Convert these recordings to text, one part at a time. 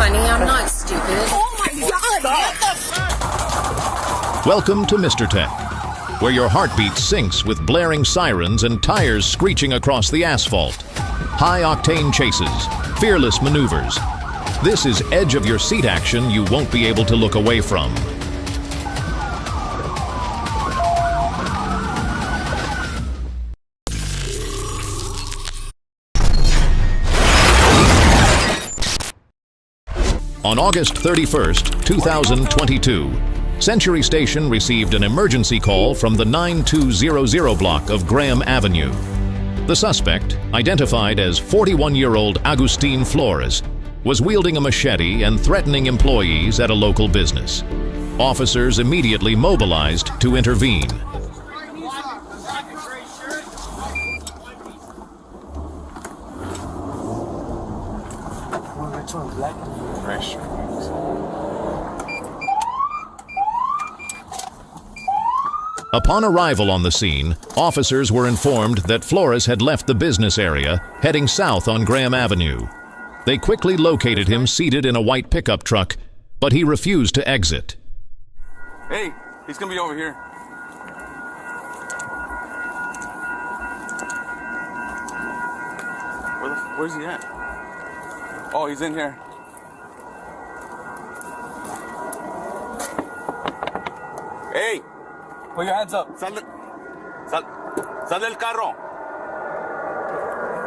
honey. I'm not stupid. Oh my God! Welcome to Mr. Tech, where your heartbeat syncs with blaring sirens and tires screeching across the asphalt. High-octane chases, fearless maneuvers. This is edge-of-your-seat action you won't be able to look away from. On August 31st, 2022, Century Station received an emergency call from the 9200 block of Graham Avenue. The suspect, identified as 41-year-old Agustin Flores, was wielding a machete and threatening employees at a local business. Officers immediately mobilized to intervene. Upon arrival on the scene, officers were informed that Flores had left the business area, heading south on Graham Avenue. They quickly located him seated in a white pickup truck, but he refused to exit. Hey, he's gonna be over here. Where's he at? Oh, he's in here. Hey! Put your hands up. Sal del carro.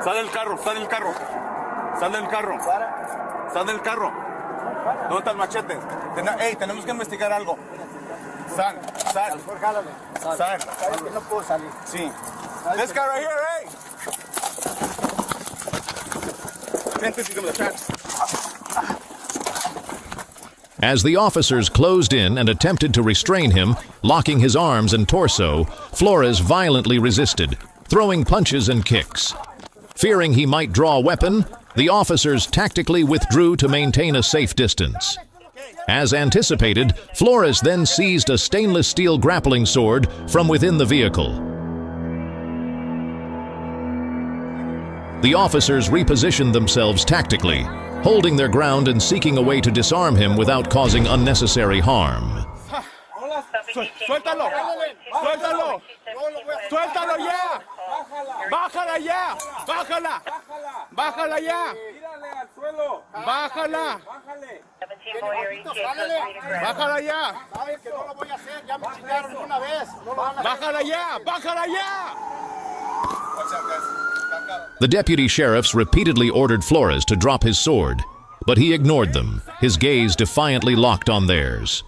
Sal del carro. Sal del carro. Sal del carro. Sal del carro. ¿Dónde está el machete? Hey, tenemos que investigar algo. Sal. Sal. Sal. No puedo salir. Sí. This guy right here, hey! As the officers closed in and attempted to restrain him, locking his arms and torso, Flores violently resisted, throwing punches and kicks. Fearing he might draw a weapon, the officers tactically withdrew to maintain a safe distance. As anticipated, Flores then seized a stainless steel grappling sword from within the vehicle. The officers repositioned themselves tactically, holding their ground and seeking a way to disarm him without causing unnecessary harm. Suéltalo! Suéltalo! Suéltalo ya! Bájala ya! Bájala! Bájala ya! Bájala! Bájala ya! Bájala ya! Bájala ya! The deputy sheriffs repeatedly ordered Flores to drop his sword, but he ignored them, his gaze defiantly locked on theirs.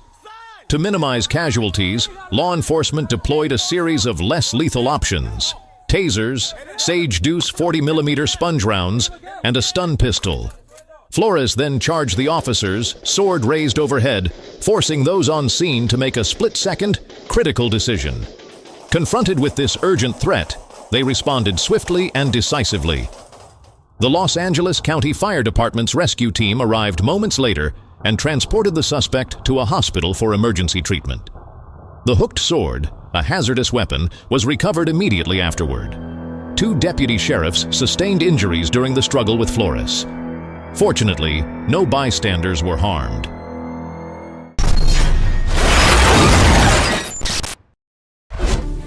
To minimize casualties, law enforcement deployed a series of less lethal options: tasers, Sage Deuce 40mm sponge rounds, and a stun pistol. Flores then charged the officers, sword raised overhead, forcing those on scene to make a split-second, critical decision. Confronted with this urgent threat, they responded swiftly and decisively. The Los Angeles County Fire Department's rescue team arrived moments later and transported the suspect to a hospital for emergency treatment. The hooked sword, a hazardous weapon, was recovered immediately afterward. 2 deputy sheriffs sustained injuries during the struggle with Flores. Fortunately, no bystanders were harmed.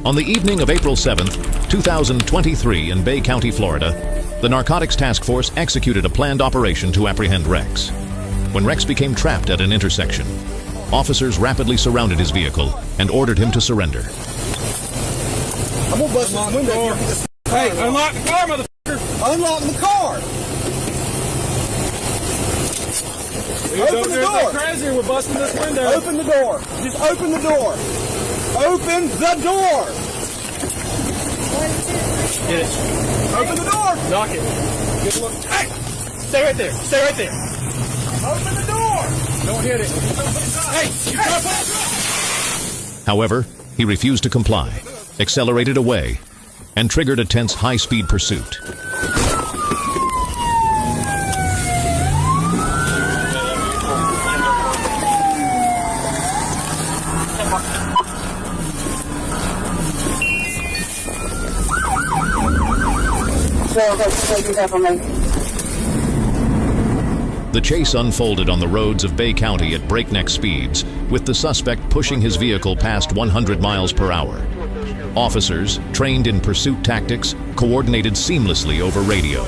On the evening of April 7, 2023 in Bay County, Florida, the Narcotics Task Force executed a planned operation to apprehend Rex. When Rex became trapped at an intersection, officers rapidly surrounded his vehicle and ordered him to surrender. I'm gonna bust my window. Hey, unlock the car, motherfucker! Unlock the car! Open the door! Crazy, we're busting this window. Open the door! Just open the door! Open the door! Get it. Open the door! Knock it. Good look. Hey! Stay right there. Stay right there. Open the door! Don't hit it. Hey! You gotta put it. However, he refused to comply, accelerated away, and triggered a tense high-speed pursuit. The chase unfolded on the roads of Bay County at breakneck speeds, with the suspect pushing his vehicle past 100 miles per hour. Officers, trained in pursuit tactics, coordinated seamlessly over radio.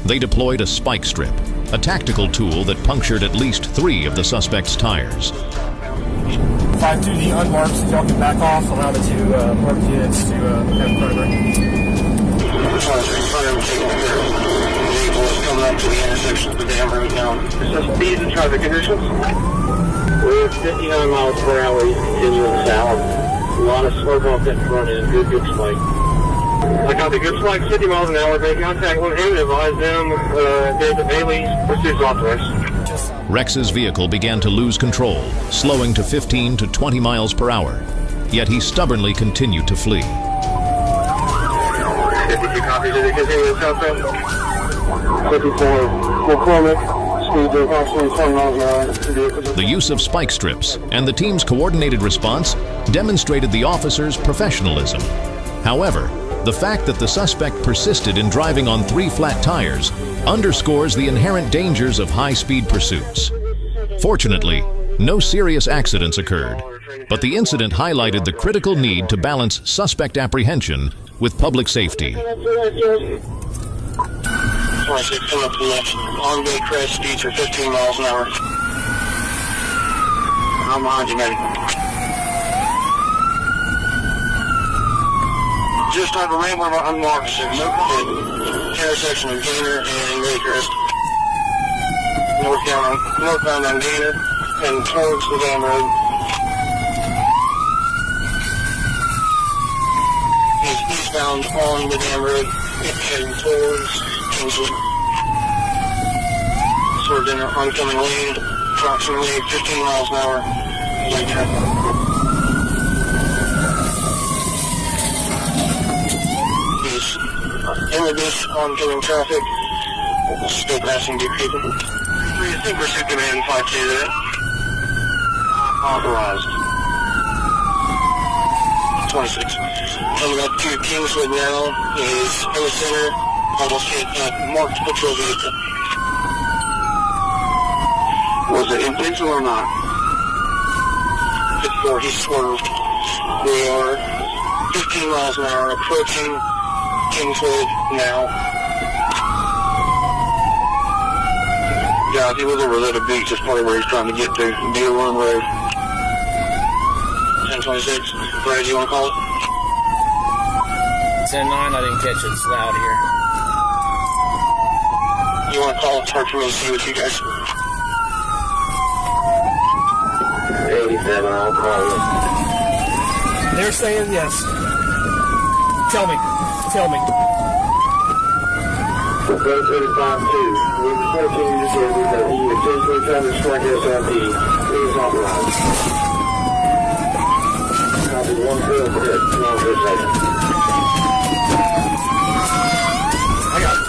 They deployed a spike strip, a tactical tool that punctured at least 3 of the suspect's tires. 5-2D unmarked, so y'all can back off, allow the 2 marked units to have primary. Coming up to the intersection of the dam road now. Speed and traffic conditions. We're 59 miles per hour, continuing south. A lot of smoke off that front end. Good spike. I got the good spike, 50 miles an hour. Make contact with him and advise them David Bailey pursuits authorized. Rex's vehicle began to lose control, slowing to 15 to 20 miles per hour. Yet he stubbornly continued to flee. 52 copies of the continuous southbound. 54 McCormick, speed of approximately 20 miles an hour. The use of spike strips and the team's coordinated response demonstrated the officers' professionalism. However, the fact that the suspect persisted in driving on 3 flat tires underscores the inherent dangers of high-speed pursuits. Fortunately, no serious accidents occurred, but the incident highlighted the critical need to balance suspect apprehension with public safety. 26 coming up to the left. On-way crash speeds are 15 miles an hour. I'm behind you, Matty. Just on the Rambler unmarked, no comment. Intersection of Gainer and Mejores. Northbound on Gainer and towards the dam road. He's eastbound on the dam road, heading towards Kingswood. Sort of in an oncoming lane, approximately 15 miles an hour. He's in the ditch, oncoming traffic, still passing deep people. 3 pursuit command 5K there. Authorized. 26. Coming up to Kingswood now is in the center, almost hit a marked patrol vehicle. Was it intentional or not? 54, he swerved. We are 15 miles an hour approaching Kingswood now. Guys, he was over there at the beach. That's probably where he's trying to get to. Deer Run Road. 1026. Brad, you want to call it? 10-9, I didn't catch it. It's loud here. You want to call it? It's hard for me to see what you guys. 87, I'll call you. They're saying yes. Tell me. 35-2. We're reporting you to say that he intentionally tried to strike SRP. He is authorized. Copy 146. Hold on for a second. I got it.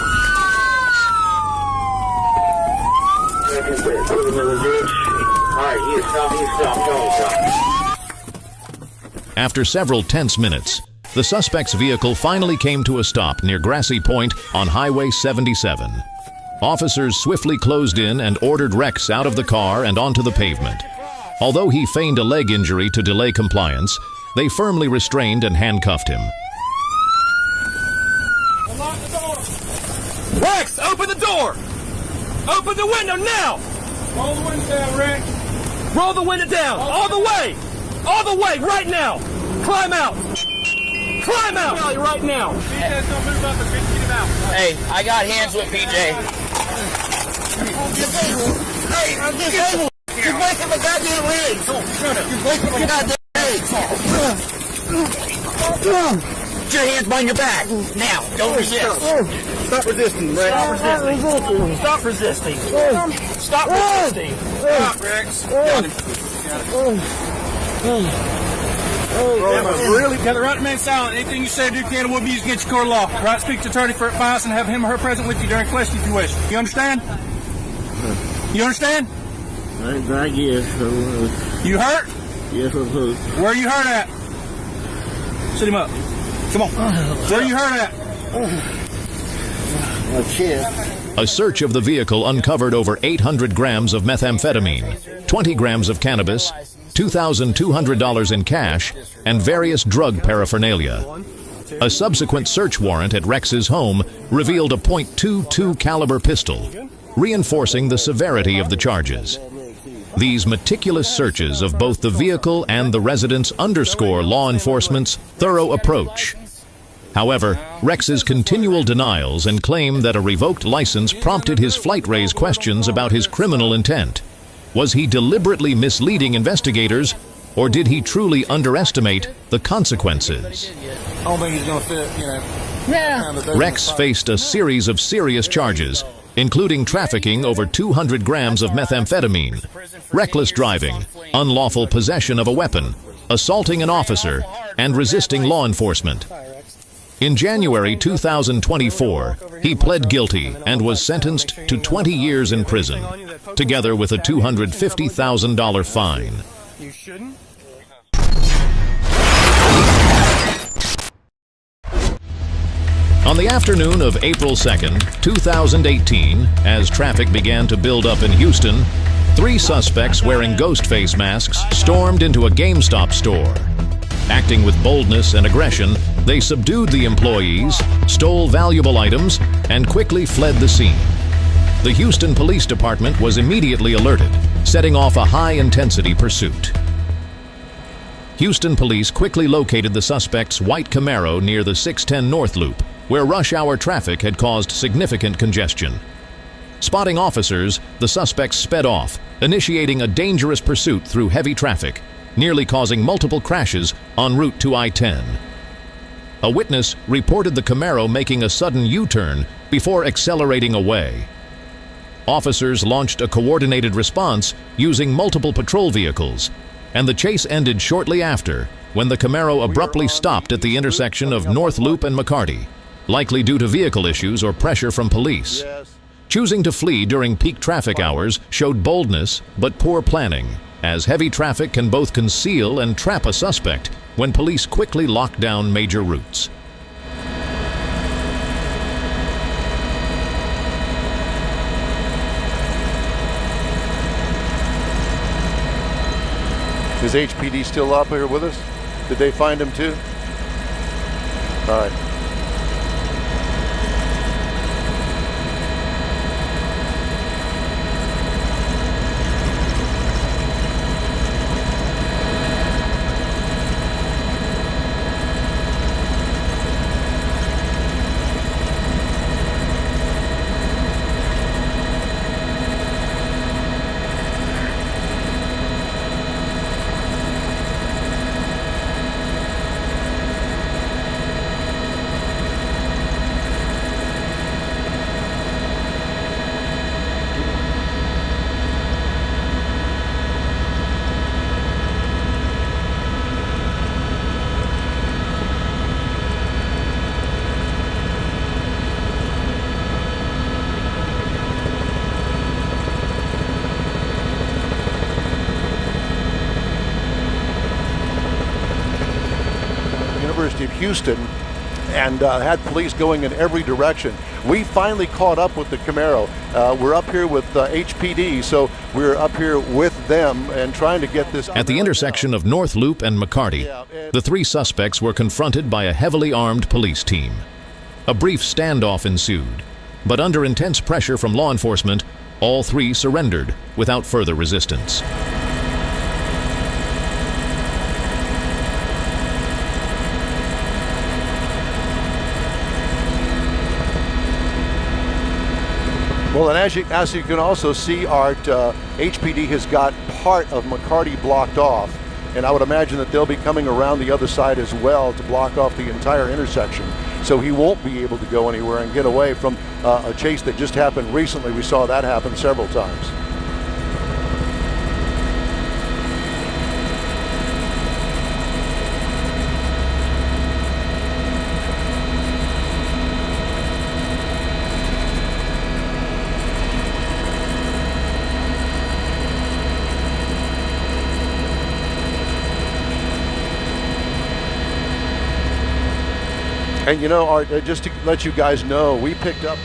Second bit. Put him in the ditch. Alright, he is stopped. Tell me stop. After several tense minutes, the suspect's vehicle finally came to a stop near Grassy Point on Highway 77. Officers swiftly closed in and ordered Rex out of the car and onto the pavement. Although he feigned a leg injury to delay compliance, they firmly restrained and handcuffed him. Unlock the door. Rex, open the door! Open the window now! Roll the window down, Rex. Roll the window down! All the way! All the way, right now! Climb out! Climb out! Right now! PJ's gonna move up and get him out. Hey, I got hands with PJ. Hey, I'm disabled! You're breaking my goddamn legs! You're breaking my goddamn legs! Put your hands behind your back! Now! Don't resist! Stop resisting, Rex. Stop resisting! Stop resisting! Stop, Rex. Got him. Really? Got the right man silent. Anything you say or do can will be used against your court of law. Right, speak to attorney for advice and have him or her present with you during question if you wish. You understand? You understand? I guess. You hurt? Yes, I'm hurt. Where are you hurt at? Sit him up. Come on. Where are you hurt at? My chest. A search of the vehicle uncovered over 800 grams of methamphetamine, 20 grams of cannabis, $2,200 in cash, and various drug paraphernalia. A subsequent search warrant at Rex's home revealed a .22 caliber pistol, reinforcing the severity of the charges. These meticulous searches of both the vehicle and the residence underscore law enforcement's thorough approach. However, Rex's continual denials and claim that a revoked license prompted his flight raise questions about his criminal intent. Was he deliberately misleading investigators, or did he truly underestimate the consequences? I don't think he's going to fit, you know. Yeah. Rex faced a series of serious charges, including trafficking over 200 grams of methamphetamine, reckless driving, unlawful possession of a weapon, assaulting an officer, and resisting law enforcement. In January 2024, he pled guilty and was sentenced to 20 years in prison, together with a $250,000 fine. You shouldn't. On the afternoon of April 2nd, 2018, as traffic began to build up in Houston, 3 suspects wearing ghost face masks stormed into a GameStop store. Acting with boldness and aggression, they subdued the employees, stole valuable items, and quickly fled the scene. The Houston Police Department was immediately alerted, setting off a high-intensity pursuit. Houston police quickly located the suspect's white Camaro near the 610 North Loop, where rush-hour traffic had caused significant congestion. Spotting officers, the suspects sped off, initiating a dangerous pursuit through heavy traffic, nearly causing multiple crashes en route to I-10. A witness reported the Camaro making a sudden U-turn before accelerating away. Officers launched a coordinated response using multiple patrol vehicles, and the chase ended shortly after when the Camaro abruptly stopped at the intersection of North Loop and McCarty, likely due to vehicle issues or pressure from police. Choosing to flee during peak traffic hours showed boldness but poor planning, as heavy traffic can both conceal and trap a suspect when police quickly lock down major routes. Is HPD still up here with us? Did they find him too? All right. University of Houston and had police going in every direction. We finally caught up with the Camaro. We're up here with HPD, so we're up here with them and trying to get this. At the intersection of North Loop and McCarty, the 3 suspects were confronted by a heavily armed police team. A brief standoff ensued, but under intense pressure from law enforcement, all 3 surrendered without further resistance. Well, and as you can also see, Art, HPD has got part of McCarty blocked off, and I would imagine that they'll be coming around the other side as well to block off the entire intersection. So he won't be able to go anywhere and get away from a chase that just happened recently. We saw that happen several times. And you know, Art, just to let you guys know, we picked up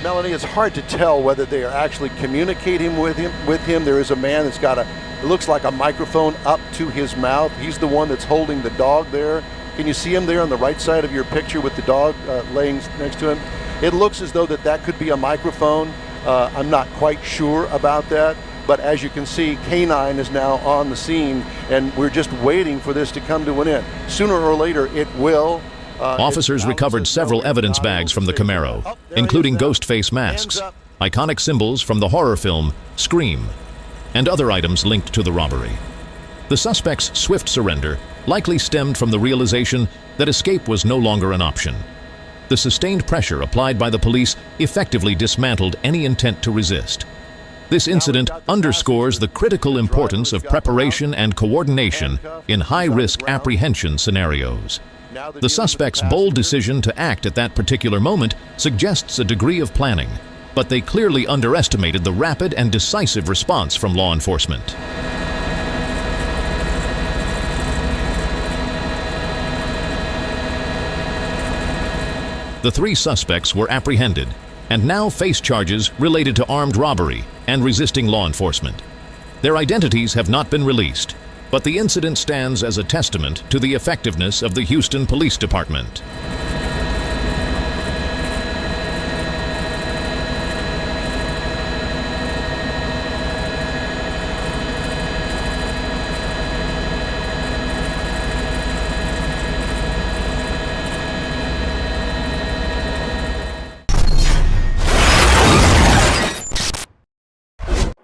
Melanie, it's hard to tell whether they are actually communicating with him. There is a man that's got it looks like a microphone up to his mouth. He's the one that's holding the dog there. Can you see him there on the right side of your picture with the dog laying next to him? It looks as though that could be a microphone. I'm not quite sure about that. But as you can see, K9 is now on the scene, and we're just waiting for this to come to an end. Sooner or later, it will. Officers recovered several evidence bags from the Camaro, including ghost face masks, iconic symbols from the horror film Scream, and other items linked to the robbery. The suspect's swift surrender likely stemmed from the realization that escape was no longer an option. The sustained pressure applied by the police effectively dismantled any intent to resist. This incident underscores the critical importance of preparation and coordination in high-risk apprehension scenarios. The suspect's bold decision to act at that particular moment suggests a degree of planning, but they clearly underestimated the rapid and decisive response from law enforcement. The three suspects were apprehended and now face charges related to armed robbery and resisting law enforcement. Their identities have not been released, but the incident stands as a testament to the effectiveness of the Houston Police Department.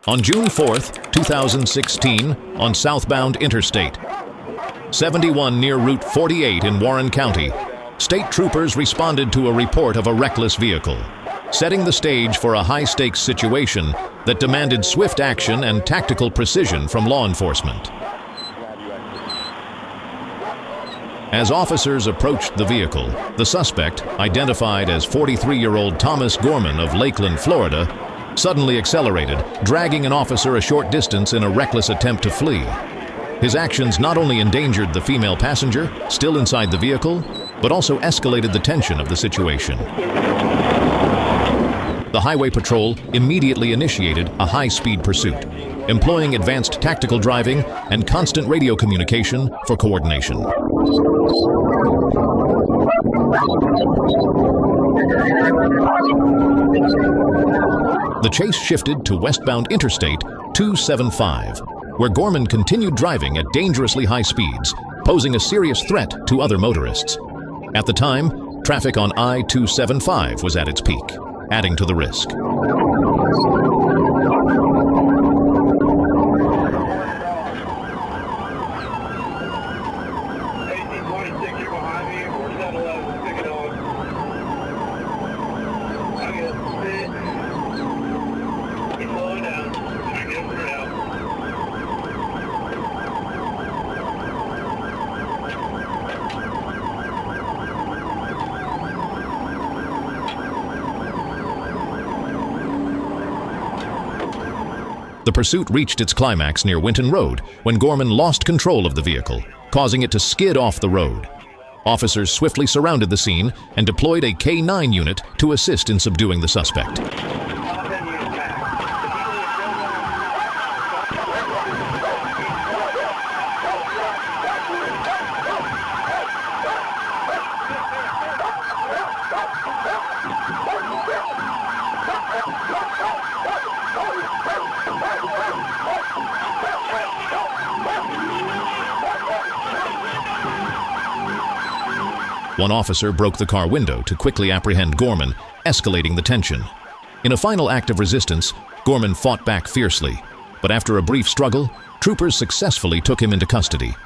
On June 4th, 2016, on southbound Interstate 71 near Route 48 in Warren County, state troopers responded to a report of a reckless vehicle, setting the stage for a high-stakes situation that demanded swift action and tactical precision from law enforcement. As officers approached the vehicle, the suspect, identified as 43-year-old Thomas Gorman of Lakeland, Florida, suddenly accelerated, dragging an officer a short distance in a reckless attempt to flee. His actions not only endangered the female passenger, still inside the vehicle, but also escalated the tension of the situation. The Highway Patrol immediately initiated a high-speed pursuit, employing advanced tactical driving and constant radio communication for coordination. The chase shifted to westbound Interstate 275, where Gorman continued driving at dangerously high speeds, posing a serious threat to other motorists. At the time, traffic on I-275 was at its peak, adding to the risk. The pursuit reached its climax near Winton Road when Gorman lost control of the vehicle, causing it to skid off the road. Officers swiftly surrounded the scene and deployed a K9 unit to assist in subduing the suspect. One officer broke the car window to quickly apprehend Gorman, escalating the tension. In a final act of resistance, Gorman fought back fiercely, but after a brief struggle, troopers successfully took him into custody.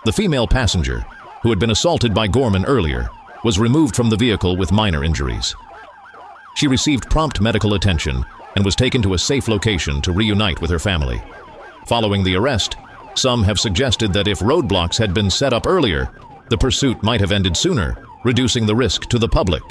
The female passenger, who had been assaulted by Gorman earlier, was removed from the vehicle with minor injuries. She received prompt medical attention and was taken to a safe location to reunite with her family. Following the arrest, some have suggested that if roadblocks had been set up earlier, the pursuit might have ended sooner, reducing the risk to the public.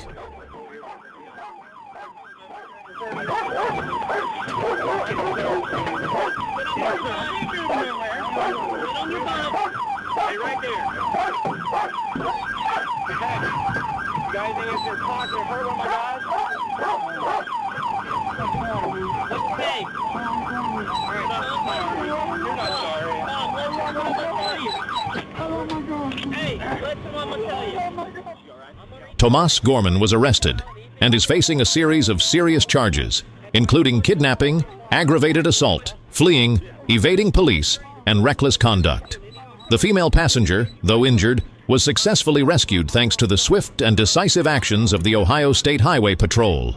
Tomas Gorman was arrested and is facing a series of serious charges, including kidnapping, aggravated assault, fleeing, evading police, and reckless conduct. The female passenger, though injured, was successfully rescued thanks to the swift and decisive actions of the Ohio State Highway Patrol.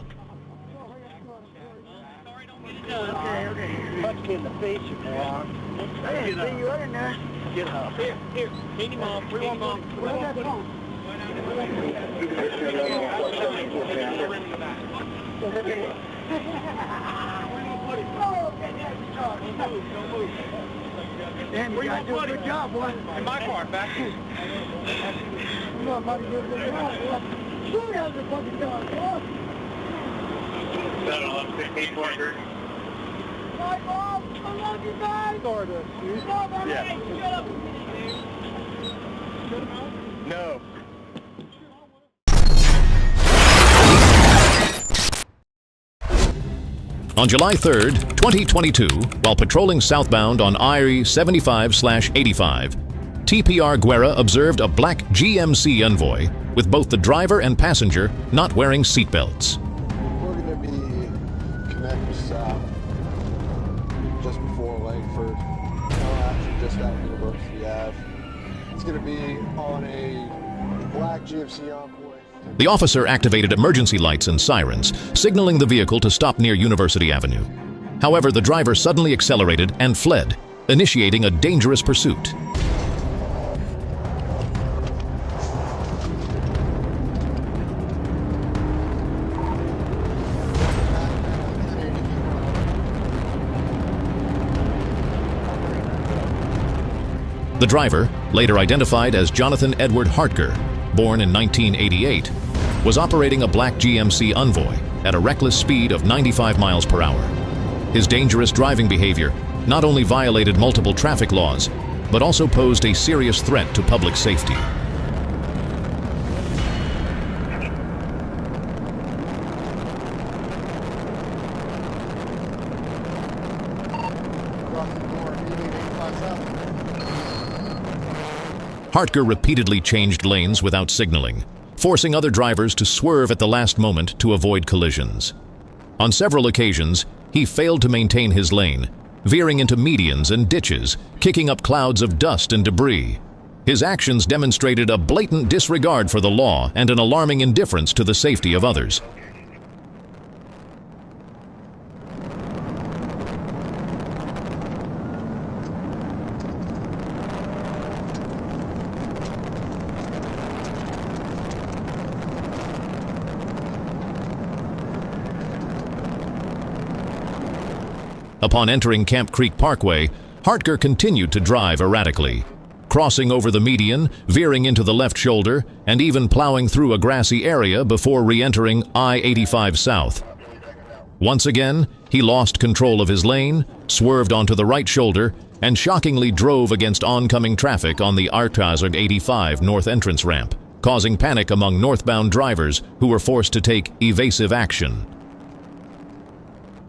Damn, you guys do a good job, boy. In my car, back here. You know, I'm about to do a good job, boy. Who does a fucking job, boy? 7-11-16 pointer. Bye, Bob. I love you guys. Sort of. Yeah. Shut up. No. On July 3rd, 2022, while patrolling southbound on I-75/85, TPR Guerra observed a black GMC Envoy with both the driver and passenger not wearing seatbelts. We're going to be connected south just before Langford, actually just out of University Ave. It's going to be on a black GMC Envoy. The officer activated emergency lights and sirens, signaling the vehicle to stop near University Avenue. However, the driver suddenly accelerated and fled, initiating a dangerous pursuit. The driver, later identified as Jonathan Edward Hartker, born in 1988, was operating a black GMC Envoy at a reckless speed of 95 miles per hour. His dangerous driving behavior not only violated multiple traffic laws, but also posed a serious threat to public safety. Hartker repeatedly changed lanes without signaling, forcing other drivers to swerve at the last moment to avoid collisions. On several occasions, he failed to maintain his lane, veering into medians and ditches, kicking up clouds of dust and debris. His actions demonstrated a blatant disregard for the law and an alarming indifference to the safety of others. Upon entering Camp Creek Parkway, Hartker continued to drive erratically, crossing over the median, veering into the left shoulder, and even plowing through a grassy area before re-entering I-85 South. Once again, he lost control of his lane, swerved onto the right shoulder, and shockingly drove against oncoming traffic on the Artazard 85 north entrance ramp, causing panic among northbound drivers who were forced to take evasive action.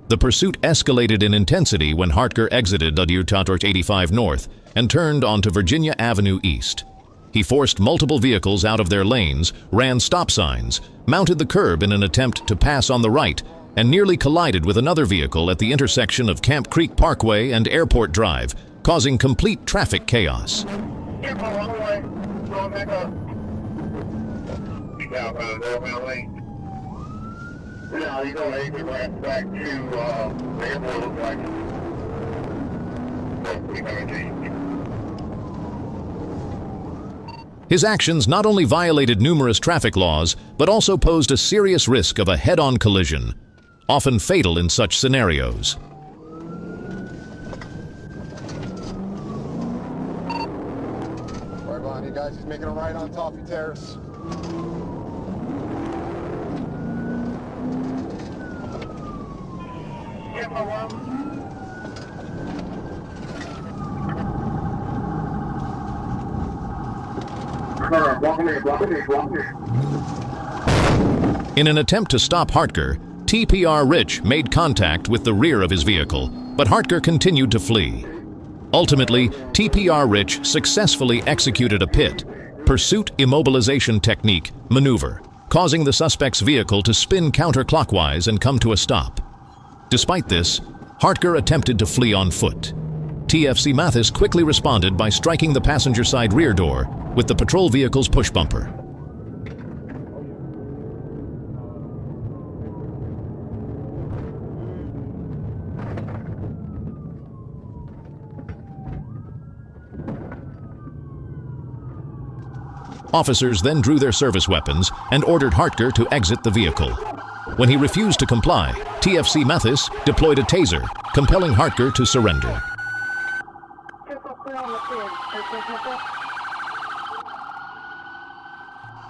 The pursuit escalated in intensity when Hartker exited the Artazard 85 north and turned onto Virginia Avenue East. He forced multiple vehicles out of their lanes, ran stop signs, mounted the curb in an attempt to pass on the right, and nearly collided with another vehicle at the intersection of Camp Creek Parkway and Airport Drive, causing complete traffic chaos. Now you go back to the airport, looks like. His actions not only violated numerous traffic laws, but also posed a serious risk of a head-on collision, often fatal in such scenarios. Right behind you guys, he's making a right on Toffee Terrace. In an attempt to stop Hartker, TPR Rich made contact with the rear of his vehicle, but Hartker continued to flee. Ultimately, TPR Rich successfully executed a PIT, pursuit immobilization technique, maneuver, causing the suspect's vehicle to spin counterclockwise and come to a stop. Despite this, Hartker attempted to flee on foot. TFC Mathis quickly responded by striking the passenger side rear door with the patrol vehicle's push bumper. Officers then drew their service weapons and ordered Hartker to exit the vehicle. When he refused to comply, TFC Mathis deployed a taser, compelling Hartker to surrender.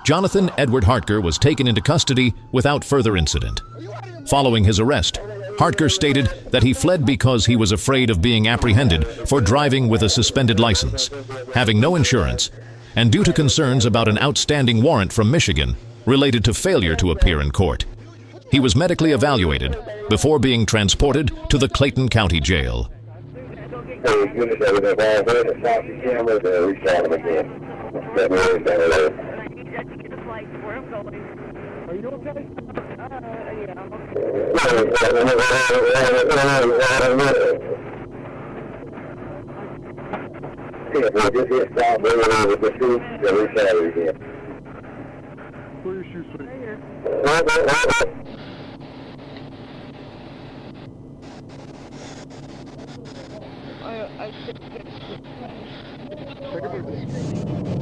Jonathan Edward Hartker was taken into custody without further incident. Following his arrest, Hartker stated that he fled because he was afraid of being apprehended for driving with a suspended license, having no insurance, and due to concerns about an outstanding warrant from Michigan related to failure to appear in court. He was medically evaluated before being transported to the Clayton County Jail.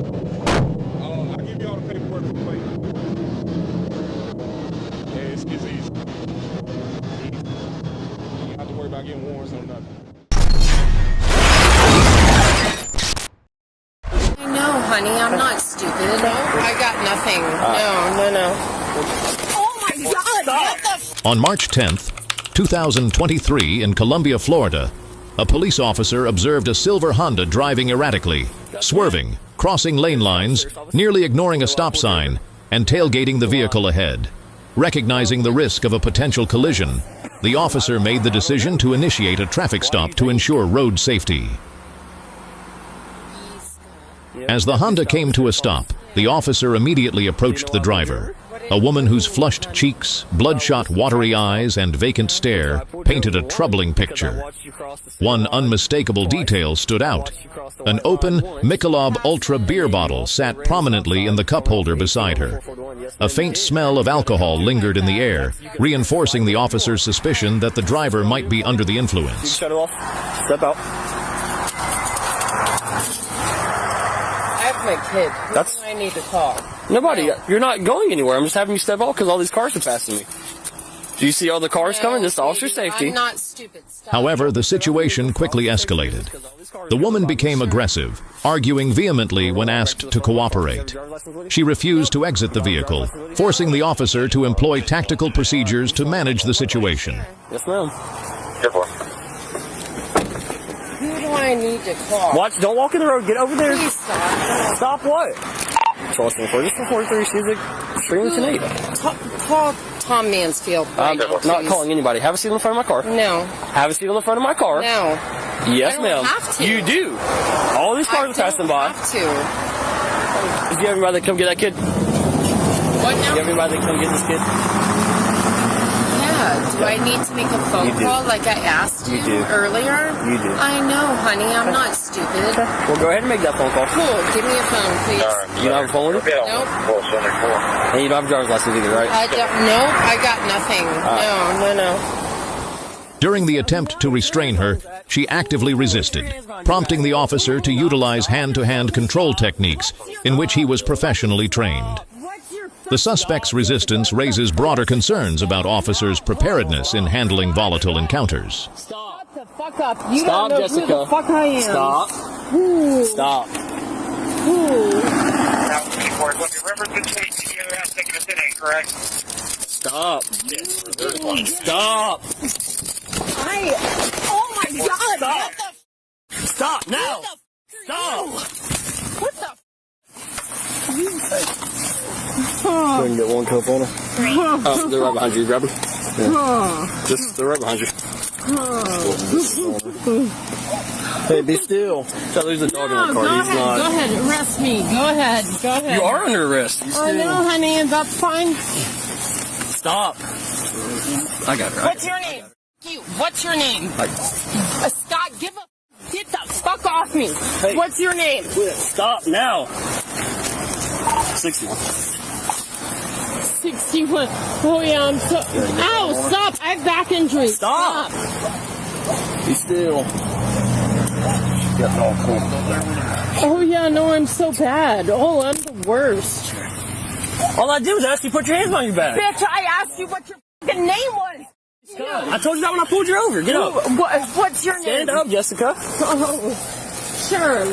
I'll give you all the paperwork to play. Yeah, it's easy. You don't have to worry about getting warrants or nothing. No, honey, I'm not stupid. I got nothing. No. Oh my God! What the On March 10th, 2023, in Columbia, Florida, a police officer observed a silver Honda driving erratically, swerving, crossing lane lines, nearly ignoring a stop sign, and tailgating the vehicle ahead. Recognizing the risk of a potential collision, the officer made the decision to initiate a traffic stop to ensure road safety. As the Honda came to a stop, the officer immediately approached the driver. A woman whose flushed cheeks, bloodshot watery eyes, and vacant stare painted a troubling picture. One unmistakable detail stood out. An open Michelob Ultra beer bottle sat prominently in the cup holder beside her. A faint smell of alcohol lingered in the air, reinforcing the officer's suspicion that the driver might be under the influence. Shut it off. Step out. I have my kid. Who do I need to call? Nobody. You're not going anywhere. I'm just having you step off because all these cars are passing me. Do you see all the cars coming? Just officer safety. I'm not stupid. Stop. However, the situation quickly escalated. The woman became aggressive, arguing vehemently when asked to cooperate. She refused to exit the vehicle, forcing the officer to employ tactical procedures to manage the situation. Yes, ma'am. Who do I need to call? Watch. Don't walk in the road. Get over there. Please stop. Stop what? Trusting for this 43. She's like screaming tonight. Call Tom Mansfield. I'm not calling anybody. Have a seat on the front of my car. No. Have a seat on the front of my car. No. Yes, I ma'am. don't have to. You do. All these cars are passing by. I don't have to. Did you have anybody that come get that kid? What now? Do you have anybody that come get this kid? Yeah. Do I need to make a phone call like I asked you earlier? You do. I know, honey. I'm not stupid. Well, go ahead and make that phone call. Cool. Give me a phone, please. You don't have a phone with you? Nope. And you don't have a driver's license either, right? Nope. I got nothing. No. During the attempt to restrain her, she actively resisted, prompting the officer to utilize hand-to-hand control techniques in which he was professionally trained. The suspect's resistance raises broader concerns about officers' preparedness in handling volatile encounters. Stop the fuck up. You Stop, don't know Jessica. who the fuck I am. Stop. Ooh. Stop. Ooh. Stop. Stop. Oh my God. Stop. What the Stop now. Stop. What the Go ahead and get one cup on her. Oh, they're right behind you. Grab them. Yeah. They're right behind you. Hey, be still. There's a dog in the car. Go He's ahead. not. Go ahead. Arrest me. Go ahead. Go ahead. You are under arrest. I know, honey. That's fine. Stop. I got her. What's your name? What's your name? Scott, get the fuck off me. Hey. What's your name? Stop now. 61. 61. Oh yeah, I'm so. Ow! Stop! I have back injury. Stop. Be still. Oh yeah, no, I'm so bad. Oh, I'm the worst. All I did was ask you to put your hands on your back. Bitch, I asked you what your fucking name was. I told you that when I pulled you over. Get up. What's your name? Stand up, Jessica. Oh, sure.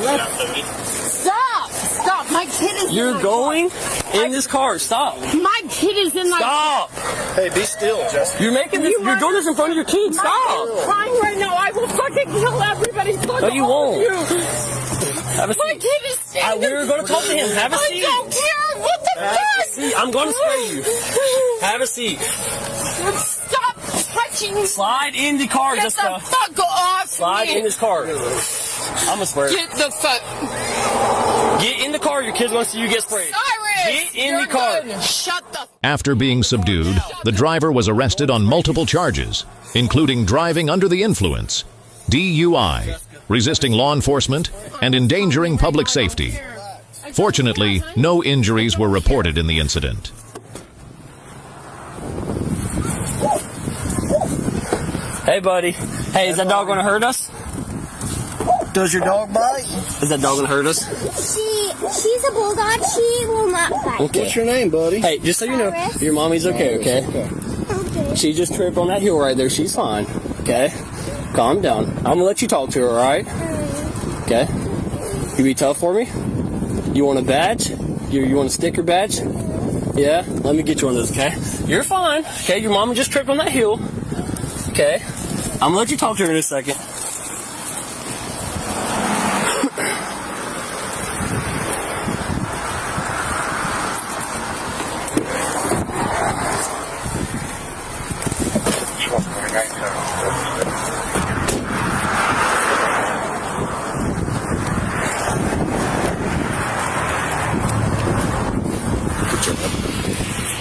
Stop! Stop! My kid is. You're going in this car. Stop. My kid is in my. Stop. Hey, be still, Jessica. You're making this. You're doing this in front of your kids. Stop. I'm crying right now. I will fucking kill everybody. No, you won't. Have a seat. My kid is standing. We were going to talk to him. Have a seat. I don't care. What the fuck? I'm going to spray you. Have a seat. Stop touching me. Slide in the car, Get Jessica. the fuck off Slide me. in this car. I'm going to spray. Get the fuck. Get in the car. Your kids want to see you get sprayed. Cyrus, Get in the car. Good. Shut the. After being subdued, the driver was arrested on multiple charges, including driving under the influence, DUI, resisting law enforcement, and endangering public safety. Fortunately, no injuries were reported in the incident. Hey, buddy. Hey, is that dog going to hurt us? Does your dog bite? Is that dog going to hurt us? She's a bulldog. She will not bite. Okay. What's your name, buddy? Hey, just so you know, your mommy's okay, okay? Okay. She just tripped on that hill right there. She's fine, okay? Calm down. I'm going to let you talk to her, all right? Okay? You be tough for me? You want a badge? You want a sticker badge? Yeah? Let me get you one of those, okay? You're fine, okay? Your mama just tripped on that hill, okay? I'm going to let you talk to her in a second.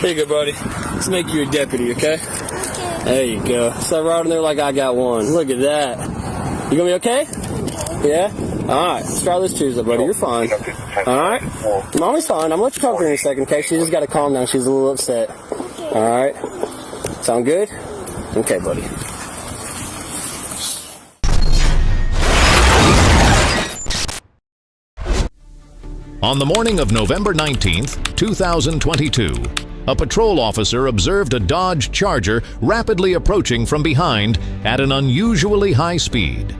There you go, buddy. Let's make you a deputy, okay? There you go. Start right in there like I got one. Look at that. You gonna be okay? Yeah? Alright, let's try this Tuesday, buddy. You're fine. Alright? Mommy's fine. I'm gonna let you talk to her in a second, okay? She just gotta calm down. She's a little upset. Alright? Sound good? Okay, buddy. On the morning of November 19th, 2022, a patrol officer observed a Dodge Charger rapidly approaching from behind at an unusually high speed.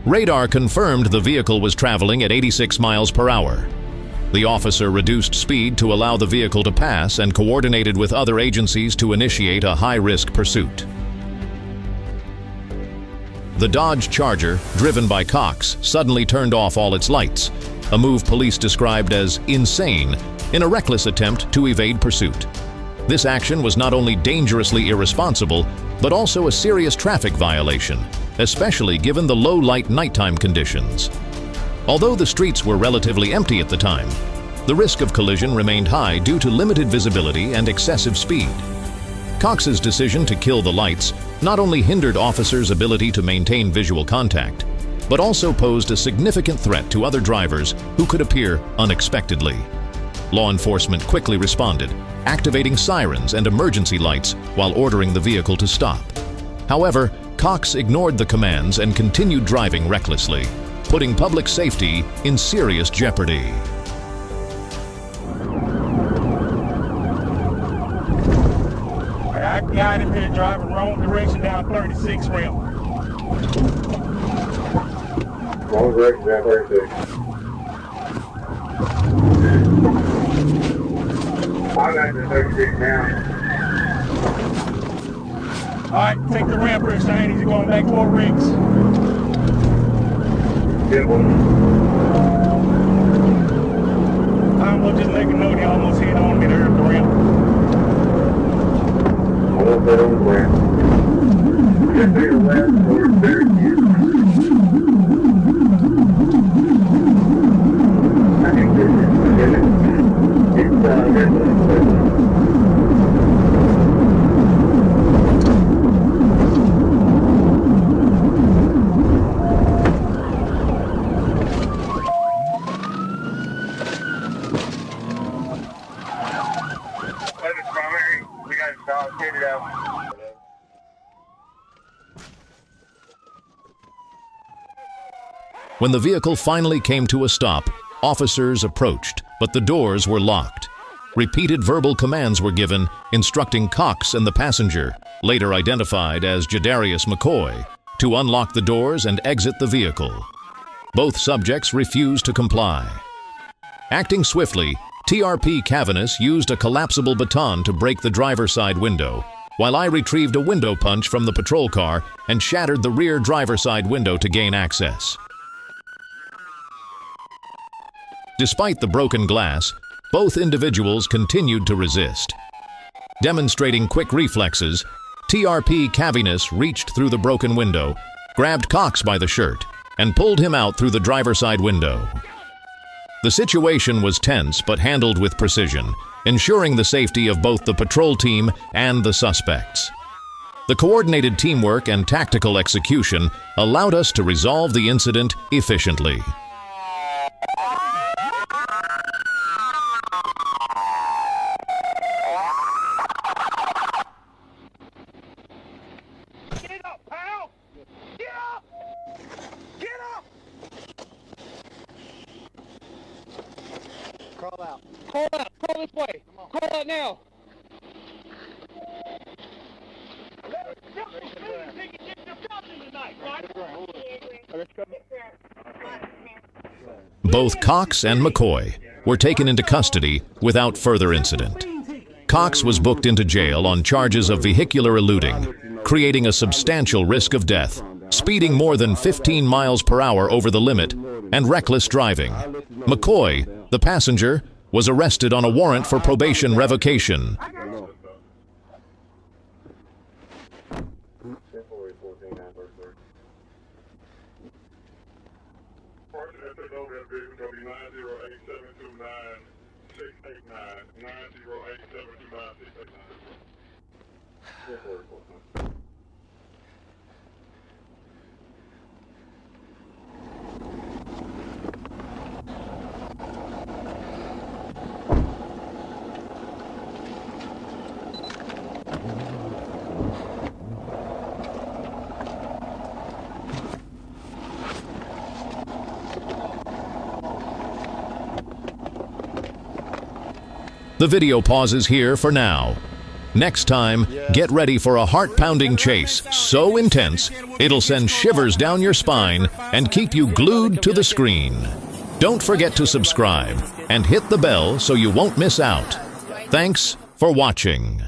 Radar confirmed the vehicle was traveling at 86 miles per hour. The officer reduced speed to allow the vehicle to pass and coordinated with other agencies to initiate a high-risk pursuit. The Dodge Charger, driven by Cox, suddenly turned off all its lights, a move police described as insane in a reckless attempt to evade pursuit. This action was not only dangerously irresponsible, but also a serious traffic violation, especially given the low-light nighttime conditions. Although the streets were relatively empty at the time, the risk of collision remained high due to limited visibility and excessive speed. Cox's decision to kill the lights not only hindered officers' ability to maintain visual contact, but also posed a significant threat to other drivers who could appear unexpectedly. Law enforcement quickly responded, activating sirens and emergency lights while ordering the vehicle to stop. However, Cox ignored the commands and continued driving recklessly, putting public safety in serious jeopardy. I got him here driving wrong direction down 36 rim. Wrong direction down 36. I'm at the 36 now. Alright, take the ramp here, Shane. He's going back 4 rigs. Good one. I'm gonna just let you know they almost hit on me there at the ramp. Almost hit on the ramp. Just to your left towards Persecutions. I think this is When the vehicle finally came to a stop, officers approached, but the doors were locked. Repeated verbal commands were given, instructing Cox and the passenger, later identified as Jadarius McCoy, to unlock the doors and exit the vehicle. Both subjects refused to comply. Acting swiftly, TRP Cavanis used a collapsible baton to break the driver's side window, while I retrieved a window punch from the patrol car and shattered the rear driver's side window to gain access. Despite the broken glass, both individuals continued to resist. Demonstrating quick reflexes, TRP Cavanis reached through the broken window, grabbed Cox by the shirt, and pulled him out through the driver's side window. The situation was tense but handled with precision, ensuring the safety of both the patrol team and the suspects. The coordinated teamwork and tactical execution allowed us to resolve the incident efficiently. Crawl out. Crawl out. Crawl this way. Crawl out now. Both Cox and McCoy were taken into custody without further incident. Cox was booked into jail on charges of vehicular eluding, creating a substantial risk of death, speeding more than 15 miles per hour over the limit, and reckless driving. McCoy, the passenger, was arrested on a warrant for probation revocation. The video pauses here for now. Next time, get ready for a heart-pounding chase so intense, it'll send shivers down your spine and keep you glued to the screen. Don't forget to subscribe and hit the bell so you won't miss out. Thanks for watching.